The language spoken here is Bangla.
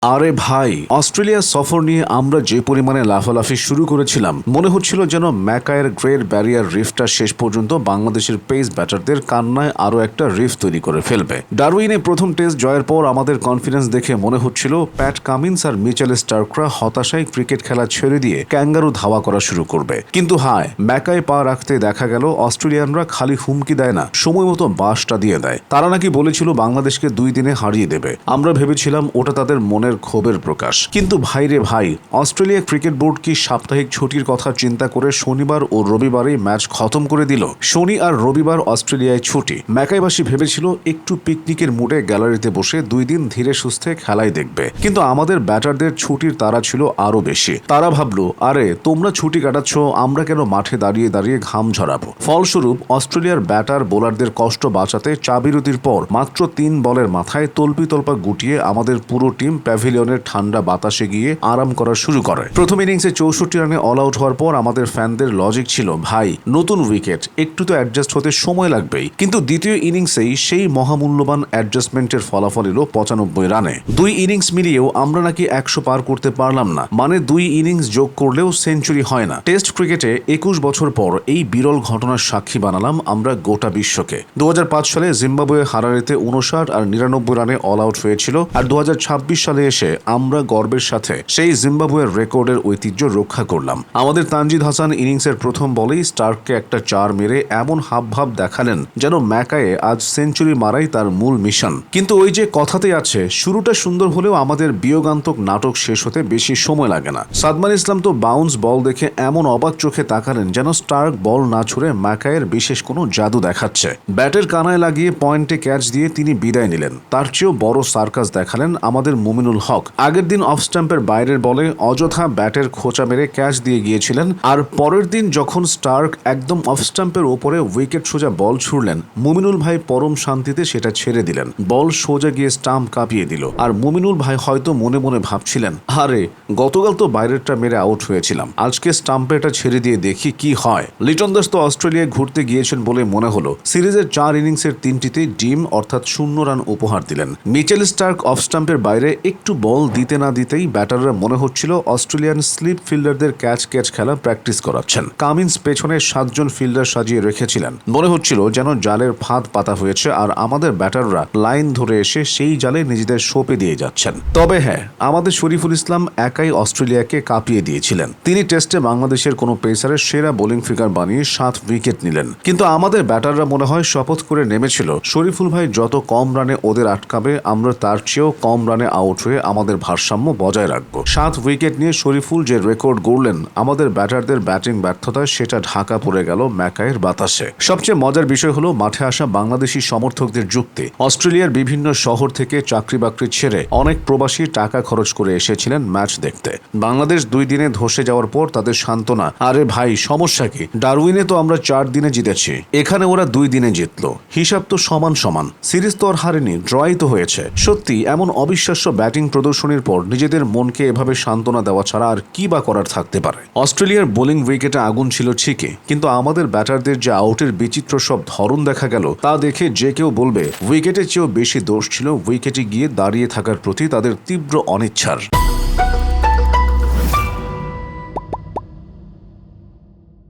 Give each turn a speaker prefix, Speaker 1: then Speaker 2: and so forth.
Speaker 1: আরে ভাই, অস্ট্রেলিয়া সফর নিয়ে আমরা যে পরিমাণে লাফালাফি শুরু করেছিলাম, মনে হচ্ছিল যেন ম্যাকায়ের গ্রেট ব্যারিয়ার রিফটা শেষ পর্যন্ত বাংলাদেশের পেস ব্যাটারদের কান্নায় আরও একটা রিফ তৈরি করে ফেলবে। ডারউইনে প্রথম টেস্ট জয়ের পর আমাদের কনফিডেন্স দেখে মনে হচ্ছিল প্যাট কামিন্স আর মিচেল স্টার্করা হতাশায় ক্রিকেট খেলা ছেড়ে দিয়ে ক্যাঙ্গারু ধাওয়া করা শুরু করবে। কিন্তু হায়, ম্যাকায় পা রাখতে দেখা গেল অস্ট্রেলিয়ানরা খালি হুমকি দেয় না, সময় মতো বাসটা দিয়ে দেয়। তারা নাকি বলেছিল বাংলাদেশকে 2 দিনে হারিয়ে দেবে। আমরা ভেবেছিলাম ওটা তাদের মনের ক্ষোভের প্রকাশ। কিন্তু ভাইরে ভাই, অস্ট্রেলিয়া ক্রিকেট বোর্ড কি সাপ্তাহিক ছুটির কথা চিন্তা করে শনিবার ও রবিবারে ম্যাচ খতম করে দিল। শনি আর রবিবার অস্ট্রেলিয়ায় ছুটি। ম্যাকাইবাসী ভেবেছিল একটু পিকনিকের মুডে গ্যালারিতে বসে 2 দিন ধীরে সুস্থে খেলাই দেখবে। কিন্তু আমাদের ব্যাটারদের ছুটির তাড়া ছিল আরো বেশি। তারা ভাবলো, আরে তোমরা ছুটি কাটাচ্ছ, আমরা কেন মাঠে দাঁড়িয়ে দাঁড়িয়ে ঘাম ঝরাবো। ফলস্বরূপ অস্ট্রেলিয়ার ব্যাটার বোলারদের কষ্ট বাঁচাতে চা বিরতির পর মাত্র 3 বলের মাথায় তল্পিতল্পা গুটিয়ে আমাদের পুরো টিম প্যাভিলিয়নের ঠান্ডা বাতাসে গিয়ে আরাম করা শুরু করে। প্রথম ইনিংসে 64 রানে অল আউট হওয়ার পর আমাদের ফ্যানদের লজিক ছিল, ভাই নতুন উইকেট, একটু তো অ্যাডজাস্ট হতে সময় লাগবেই। কিন্তু দ্বিতীয় ইনিংসেই সেই মহামূল্যবান অ্যাডজাস্টমেন্টের ফলাফল এলো 95 রানে। 2 ইনিংস মিলিয়েও আমরা নাকি 100 পার করতে পারলাম না। মানে 2 ইনিংস যোগ করলেও সেঞ্চুরি হয় না। টেস্ট ক্রিকেটে 21 বছর পর এই বিরল ঘটনার সাক্ষী বানালাম আমরা গোটা বিশ্বকে। 2005 সালে জিম্বাবুয়ে হারারেতে 59 আর 99 রানে অল আউট হয়েছিল। আর 2026 সালে এসে আমরা গর্বের সাথে সেই জিম্বাবুয়ের রেকর্ডের ঐতিহ্য রক্ষা করলাম। আমাদের তানজিদ হাসান ইনিংসের প্রথম বলেই স্টার্ককে একটা 4 মেরে এমন হাবভাব দেখালেন যেন ম্যাকায়ে আজ সেঞ্চুরি মারাই তার মূল মিশন। কিন্তু ওই যে কথাতে আছে, শুরুটা সুন্দর হলেও আমাদের বিয়োগান্তক নাটক শেষ হতে বেশি সময় লাগে না। সাদমান ইসলাম তো বাউন্স বল দেখে এমন অবাক চোখে তাকালেন যেন স্টার্ক বল না ছুড়ে ম্যাকায়ের বিশেষ কোনো জাদু দেখাচ্ছে। ব্যাটের কানায় লাগিয়ে পয়েন্টে ক্যাচ দিয়ে তিনি বিদায় নিলেন। তার চেয়েও বড় সার্কাস দেখালেন আমাদের মুমিনুল হক। আগের দিন অফ স্টাম্পের বাইরের বলে অযথা ব্যাটের খোঁচা মেরে ক্যাচ দিয়ে গিয়েছিলেন, আর পরের দিন যখন স্টার্ক একদম অফ স্টাম্পের ওপরে উইকেট সোজা বল ছুড়লেন, মুমিনুল ভাই পরম শান্তিতে সেটা ছেড়ে দিলেন। বল সোজা গিয়ে স্টাম্প কাঁপিয়ে দিল। আর মুমিনুল ভাই হয়তো মনে মনে ভাবছিলেন, আরে গতকাল তো বাইরেরটা মেরে আউট হয়েছিলাম, আজকে স্টাম্পেরটা ছেড়ে দিয়ে দেখি কি হয়। লিটন দাস তো অস্ট্রেলিয়ায় ঘুরতে গিয়েছেন বলে মনে হলো। সিরিজের 4 ইনিংসের 3টিতেই ডিম অর্থাৎ 0 রান উপহার দিলেন। মিচেল স্টার্ক অফ স্টাম্পের বাইরে একটু বল দিতে না দিতেই ব্যাটাররা মনে হচ্ছিল অস্ট্রেলিয়ান স্লিপ ফিল্ডারদের ক্যাচ খেলা প্র্যাকটিস করাচ্ছেন। কামিন্স পেছনে 7 জন ফিল্ডার সাজিয়ে রেখেছিলেন। মনে হচ্ছিল যেন জালের ফাঁদ পাতা হয়েছে আর আমাদের ব্যাটাররা লাইন ধরে এসে সেই জালে নিজেদের সোপে দিয়ে যাচ্ছেন। তবে হ্যাঁ, আমাদের শরীফুল ইসলাম একাই অস্ট্রেলিয়াকে কাঁপিয়ে দিয়েছিলেন। তিনি টেস্টে বাংলাদেশের কোনো পেসারের সেরা বোলিং ফিগার বানিয়ে 7 উইকেট নিলেন। কিন্তু আমাদের ব্যাটাররা মনে হয় শপথ করে নেমেছিল, শরীফুল ভাই যত কম রানে ওদের আটকাবে, আমরা তার চেয়েও কম রানে আউট হয়ে আমাদের ভারসাম্য বজায় রাখবো। 7 উইকেট নিয়ে শরীফুল যে রেকর্ড গড়লেন আমাদের ব্যাটারদের ব্যাটিং ব্যর্থতায়, সেটা ঢাকা পড়ে গেল ম্যাকায়ের বাতাসে। সবচেয়ে মজার বিষয় হলো মাঠে আসা বাংলাদেশি সমর্থকদের যুক্তি। অস্ট্রেলিয়ার বিভিন্ন শহর থেকে চাকরি বাকরি ছেড়ে অনেক প্রবাসী টাকা খরচ করে এসেছিলেন ম্যাচ দেখতে। বাংলাদেশ 2 দিনে ধসে যাওয়ার পর তাদের সান্ত্বনা, আরে ভাই সমস্যা কি, ডারউইনে তো আমরা 4 দিনে জিতেছি, এখানে ওরা 2 দিনে জিতলো, হিসাব তো সমান সমান, সিরিজ তো আর হারেনি, ড্রই তো হয়েছে। সত্যি এমন অবিশ্বাস্য ব্যাটিং প্রদর্শনীর পর নিজেদের মনকে এভাবে সান্ত্বনা দেওয়া ছাড়া আর কি বা করার থাকতে পারে। অস্ট্রেলিয়ার বোলিং উইকেটে আগুন ছিল ঠিকই, কিন্তু আমাদের ব্যাটারদের যে আউটের বিচিত্র সব ধরন দেখা গেল তা দেখে যে কেউ বলবে উইকেটের চেয়েও বেশি দোষ ছিল উইকেটে গিয়ে দাঁড়িয়ে থাকার প্রতি তাদের তীব্র অনিচ্ছার।